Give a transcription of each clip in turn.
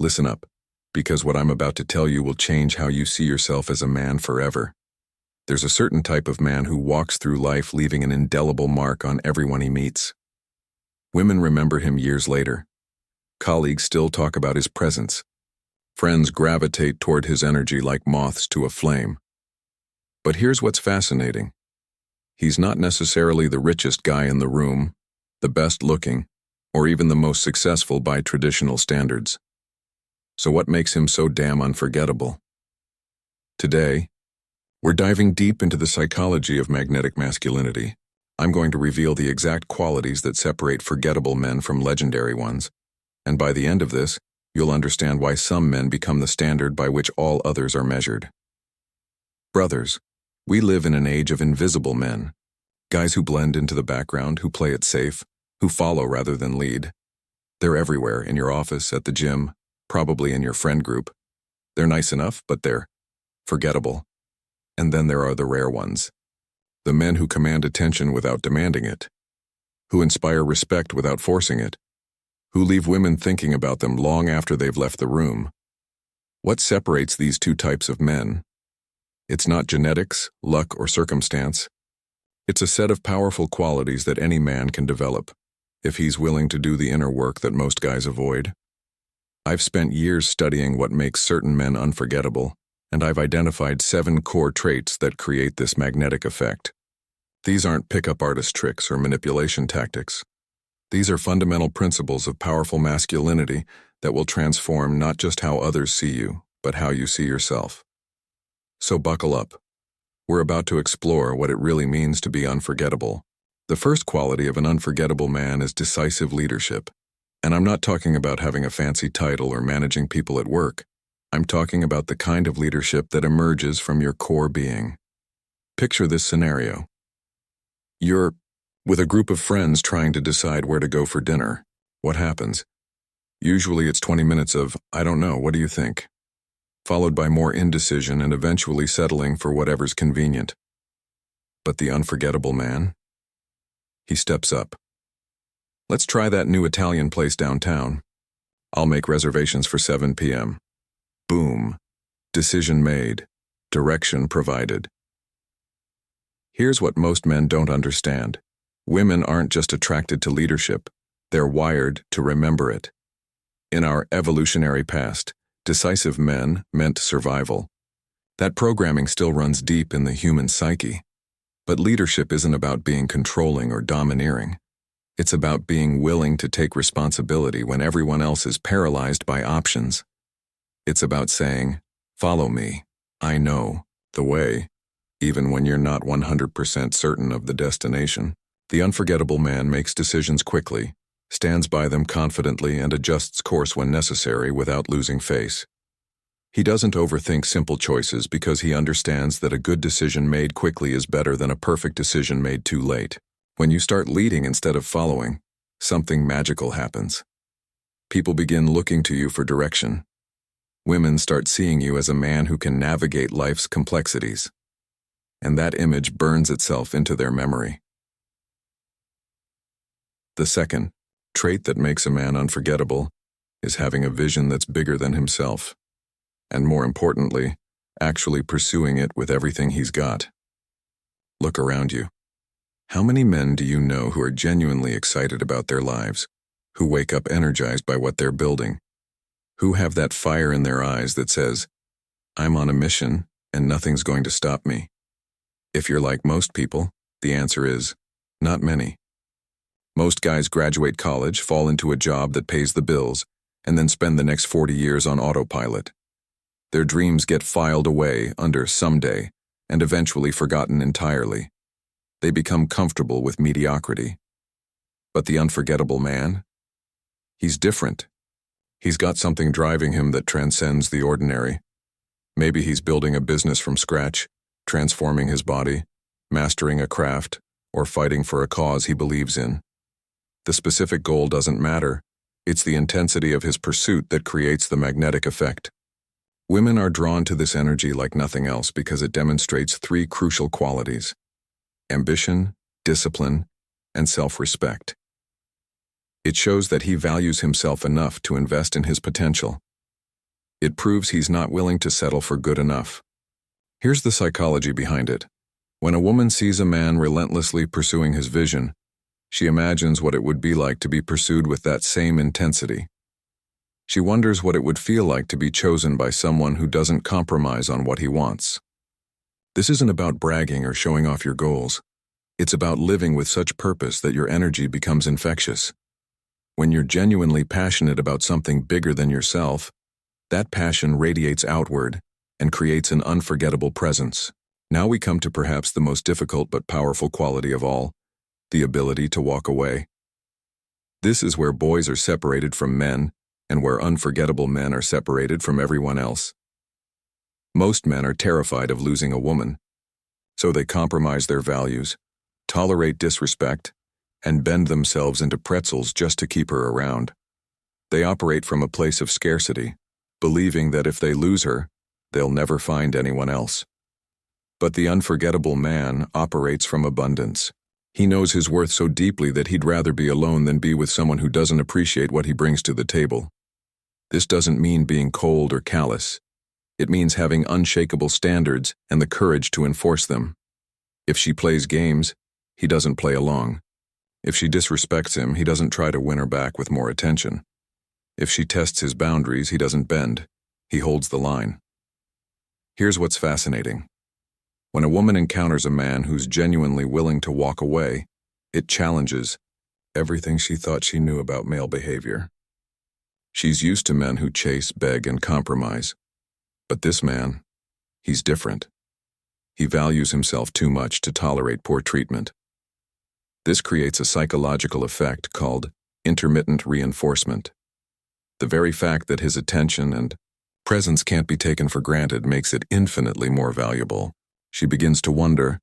Listen up, because what I'm about to tell you will change how you see yourself as a man forever. There's a certain type of man who walks through life leaving an indelible mark on everyone he meets. Women remember him years later. Colleagues still talk about his presence. Friends gravitate toward his energy like moths to a flame. But here's what's fascinating. He's not necessarily the richest guy in the room, the best looking, or even the most successful by traditional standards. So what makes him so damn unforgettable? Today, we're diving deep into the psychology of magnetic masculinity. I'm going to reveal the exact qualities that separate forgettable men from legendary ones. And by the end of this, you'll understand why some men become the standard by which all others are measured. Brothers, we live in an age of invisible men. Guys who blend into the background, who play it safe, who follow rather than lead. They're everywhere, in your office, at the gym, probably in your friend group. They're nice enough, but they're forgettable. And then there are the rare ones. The men who command attention without demanding it. Who inspire respect without forcing it. Who leave women thinking about them long after they've left the room. What separates these two types of men? It's not genetics, luck, or circumstance. It's a set of powerful qualities that any man can develop, if he's willing to do the inner work that most guys avoid. I've spent years studying what makes certain men unforgettable, and I've identified 7 core traits that create this magnetic effect. These aren't pickup artist tricks or manipulation tactics. These are fundamental principles of powerful masculinity that will transform not just how others see you, but how you see yourself. So buckle up. We're about to explore what it really means to be unforgettable. The first quality of an unforgettable man is decisive leadership. And I'm not talking about having a fancy title or managing people at work. I'm talking about the kind of leadership that emerges from your core being. Picture this scenario. You're with a group of friends trying to decide where to go for dinner. What happens? Usually it's 20 minutes of, I don't know, what do you think? Followed by more indecision and eventually settling for whatever's convenient. But the unforgettable man? He steps up. Let's try that new Italian place downtown. I'll make reservations for 7 p.m. Boom. Decision made. Direction provided. Here's what most men don't understand. Women aren't just attracted to leadership, they're wired to remember it. In our evolutionary past, decisive men meant survival. That programming still runs deep in the human psyche. But leadership isn't about being controlling or domineering. It's about being willing to take responsibility when everyone else is paralyzed by options. It's about saying, follow me, I know the way, even when you're not 100% certain of the destination. The unforgettable man makes decisions quickly, stands by them confidently, and adjusts course when necessary without losing face. He doesn't overthink simple choices because he understands that a good decision made quickly is better than a perfect decision made too late. When you start leading instead of following, something magical happens. People begin looking to you for direction. Women start seeing you as a man who can navigate life's complexities. And that image burns itself into their memory. The second trait that makes a man unforgettable is having a vision that's bigger than himself. And more importantly, actually pursuing it with everything he's got. Look around you. How many men do you know who are genuinely excited about their lives, who wake up energized by what they're building, who have that fire in their eyes that says, I'm on a mission and nothing's going to stop me? If you're like most people, the answer is, not many. Most guys graduate college, fall into a job that pays the bills, and then spend the next 40 years on autopilot. Their dreams get filed away under someday and eventually forgotten entirely. They become comfortable with mediocrity. But the unforgettable man? He's different. He's got something driving him that transcends the ordinary. Maybe he's building a business from scratch, transforming his body, mastering a craft, or fighting for a cause he believes in. The specific goal doesn't matter. It's the intensity of his pursuit that creates the magnetic effect. Women are drawn to this energy like nothing else because it demonstrates 3 crucial qualities: ambition, discipline, and self-respect. It shows that he values himself enough to invest in his potential, It proves he's not willing to settle for good enough. Here's the psychology behind it. When a woman sees a man relentlessly pursuing his vision, she imagines what it would be like to be pursued with that same intensity. She wonders what it would feel like to be chosen by someone who doesn't compromise on what he wants. This isn't about bragging or showing off your goals. It's about living with such purpose that your energy becomes infectious. When you're genuinely passionate about something bigger than yourself, that passion radiates outward and creates an unforgettable presence. Now we come to perhaps the most difficult but powerful quality of all, the ability to walk away. This is where boys are separated from men and where unforgettable men are separated from everyone else. Most men are terrified of losing a woman, so they compromise their values, tolerate disrespect, and bend themselves into pretzels just to keep her around. They operate from a place of scarcity, believing that if they lose her, they'll never find anyone else. But the unforgettable man operates from abundance. He knows his worth so deeply that he'd rather be alone than be with someone who doesn't appreciate what he brings to the table. This doesn't mean being cold or callous. It means having unshakable standards and the courage to enforce them. If she plays games, he doesn't play along. If she disrespects him, he doesn't try to win her back with more attention. If she tests his boundaries, he doesn't bend. He holds the line. Here's what's fascinating. When a woman encounters a man who's genuinely willing to walk away, it challenges everything she thought she knew about male behavior. She's used to men who chase, beg, and compromise. But this man, he's different. He values himself too much to tolerate poor treatment. This creates a psychological effect called intermittent reinforcement. The very fact that his attention and presence can't be taken for granted makes it infinitely more valuable. She begins to wonder,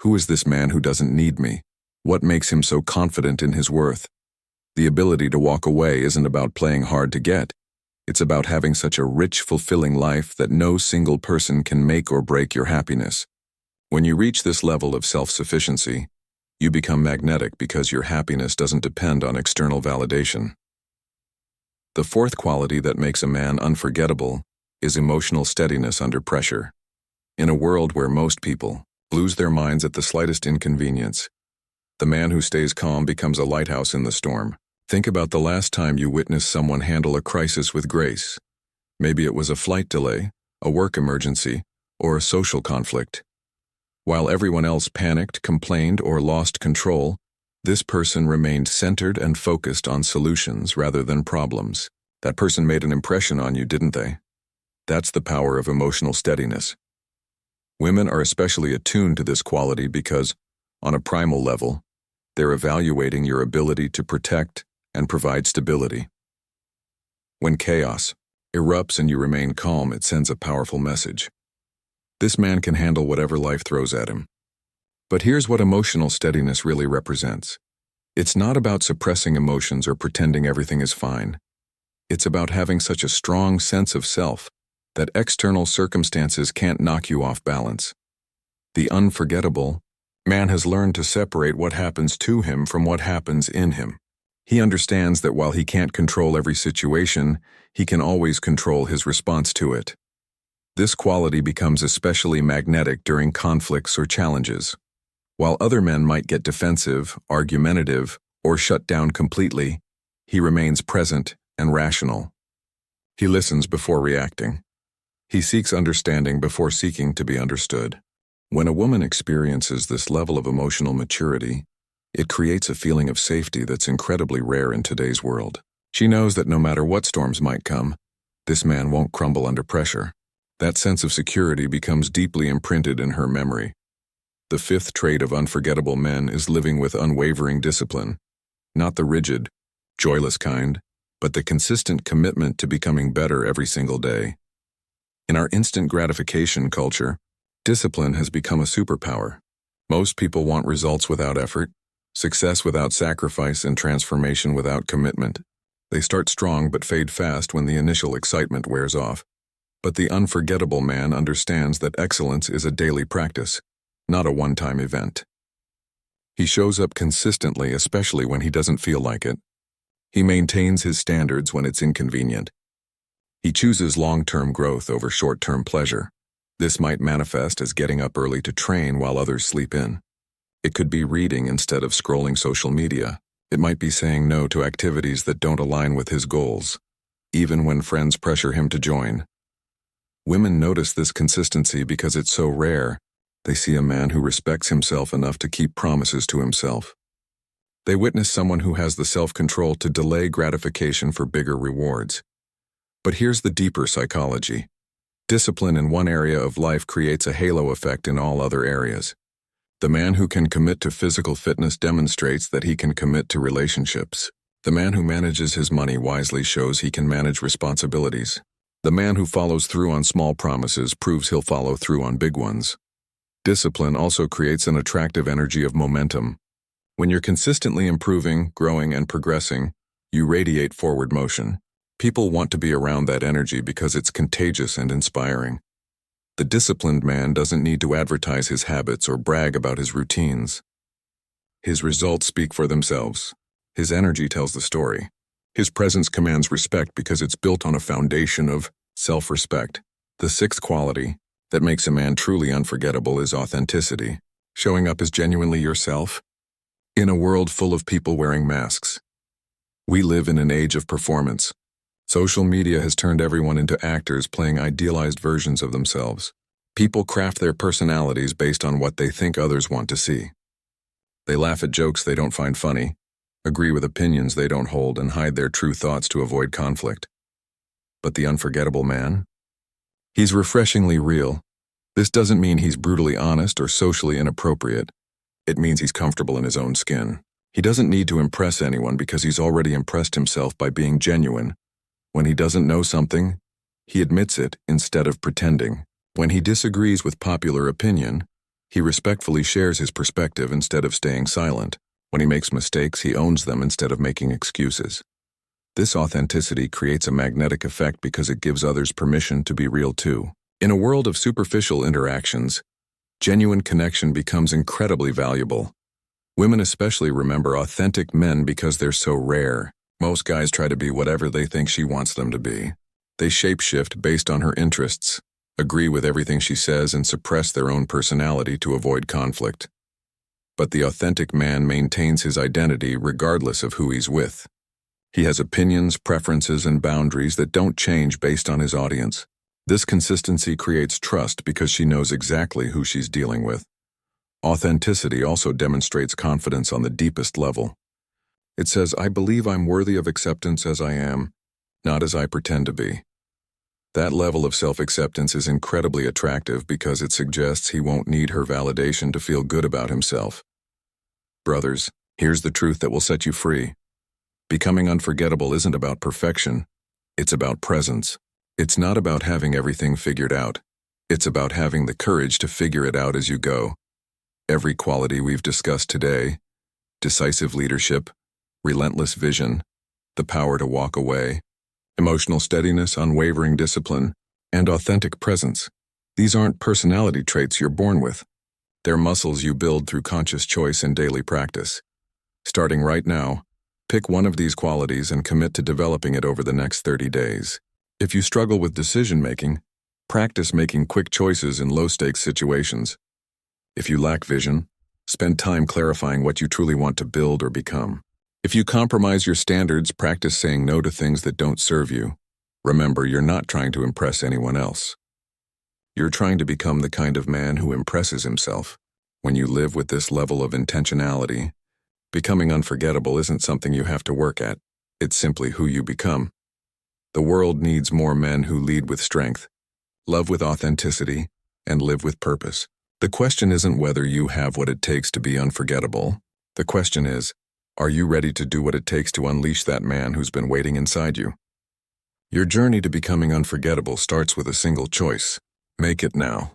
who is this man who doesn't need me? What makes him so confident in his worth? The ability to walk away isn't about playing hard to get. It's about having such a rich, fulfilling life that no single person can make or break your happiness. When you reach this level of self-sufficiency, you become magnetic because your happiness doesn't depend on external validation. The fourth quality that makes a man unforgettable is emotional steadiness under pressure. In a world where most people lose their minds at the slightest inconvenience, the man who stays calm becomes a lighthouse in the storm. Think about the last time you witnessed someone handle a crisis with grace. Maybe it was a flight delay, a work emergency, or a social conflict. While everyone else panicked, complained, or lost control, this person remained centered and focused on solutions rather than problems. That person made an impression on you, didn't they? That's the power of emotional steadiness. Women are especially attuned to this quality because, on a primal level, they're evaluating your ability to protect and provide stability. When chaos erupts and you remain calm, it sends a powerful message. This man can handle whatever life throws at him. But here's what emotional steadiness really represents. It's not about suppressing emotions or pretending everything is fine. It's about having such a strong sense of self that external circumstances can't knock you off balance. The unforgettable man has learned to separate what happens to him from what happens in him. He understands that while he can't control every situation, he can always control his response to it. This quality becomes especially magnetic during conflicts or challenges. While other men might get defensive, argumentative, or shut down completely, he remains present and rational. He listens before reacting. He seeks understanding before seeking to be understood. When a woman experiences this level of emotional maturity, it creates a feeling of safety that's incredibly rare in today's world. She knows that no matter what storms might come, this man won't crumble under pressure. That sense of security becomes deeply imprinted in her memory. The fifth trait of unforgettable men is living with unwavering discipline, not the rigid, joyless kind, but the consistent commitment to becoming better every single day. In our instant gratification culture, discipline has become a superpower. Most people want results without effort, success without sacrifice, and transformation without commitment. They start strong but fade fast when the initial excitement wears off. But the unforgettable man understands that excellence is a daily practice, not a one-time event. He shows up consistently, especially when he doesn't feel like it. He maintains his standards when it's inconvenient. He chooses long-term growth over short-term pleasure. This might manifest as getting up early to train while others sleep in. It could be reading instead of scrolling social media. It might be saying no to activities that don't align with his goals, even when friends pressure him to join. Women notice this consistency because it's so rare. They see a man who respects himself enough to keep promises to himself. They witness someone who has the self-control to delay gratification for bigger rewards. But here's the deeper psychology. Discipline in one area of life creates a halo effect in all other areas. The man who can commit to physical fitness demonstrates that he can commit to relationships. The man who manages his money wisely shows he can manage responsibilities. The man who follows through on small promises proves he'll follow through on big ones. Discipline also creates an attractive energy of momentum. When you're consistently improving, growing, and progressing, you radiate forward motion. People want to be around that energy because it's contagious and inspiring. The disciplined man doesn't need to advertise his habits or brag about his routines. His results speak for themselves. His energy tells the story. His presence commands respect because it's built on a foundation of self-respect. The sixth quality that makes a man truly unforgettable is authenticity, showing up as genuinely yourself. In a world full of people wearing masks, we live in an age of performance. Social media has turned everyone into actors playing idealized versions of themselves. People craft their personalities based on what they think others want to see. They laugh at jokes they don't find funny, agree with opinions they don't hold, and hide their true thoughts to avoid conflict. But the unforgettable man? He's refreshingly real. This doesn't mean he's brutally honest or socially inappropriate. It means he's comfortable in his own skin. He doesn't need to impress anyone because he's already impressed himself by being genuine. When he doesn't know something, he admits it instead of pretending. When he disagrees with popular opinion, he respectfully shares his perspective instead of staying silent. When he makes mistakes, he owns them instead of making excuses. This authenticity creates a magnetic effect because it gives others permission to be real too. In a world of superficial interactions, genuine connection becomes incredibly valuable. Women especially remember authentic men because they're so rare. Most guys try to be whatever they think she wants them to be. They shapeshift based on her interests, agree with everything she says, and suppress their own personality to avoid conflict. But the authentic man maintains his identity regardless of who he's with. He has opinions, preferences, and boundaries that don't change based on his audience. This consistency creates trust because she knows exactly who she's dealing with. Authenticity also demonstrates confidence on the deepest level. It says, "I believe I'm worthy of acceptance as I am, not as I pretend to be." That level of self-acceptance is incredibly attractive because it suggests he won't need her validation to feel good about himself. Brothers, here's the truth that will set you free. Becoming unforgettable isn't about perfection. It's about presence. It's not about having everything figured out. It's about having the courage to figure it out as you go. Every quality we've discussed today, decisive leadership, relentless vision, the power to walk away, emotional steadiness, unwavering discipline, and authentic presence. These aren't personality traits you're born with. They're muscles you build through conscious choice and daily practice. Starting right now, pick one of these qualities and commit to developing it over the next 30 days. If you struggle with decision-making, practice making quick choices in low-stakes situations. If you lack vision, spend time clarifying what you truly want to build or become. If you compromise your standards, practice saying no to things that don't serve you. Remember, you're not trying to impress anyone else. You're trying to become the kind of man who impresses himself. When you live with this level of intentionality, becoming unforgettable isn't something you have to work at. It's simply who you become. The world needs more men who lead with strength, love with authenticity, and live with purpose. The question isn't whether you have what it takes to be unforgettable. The question is, are you ready to do what it takes to unleash that man who's been waiting inside you? Your journey to becoming unforgettable starts with a single choice. Make it now.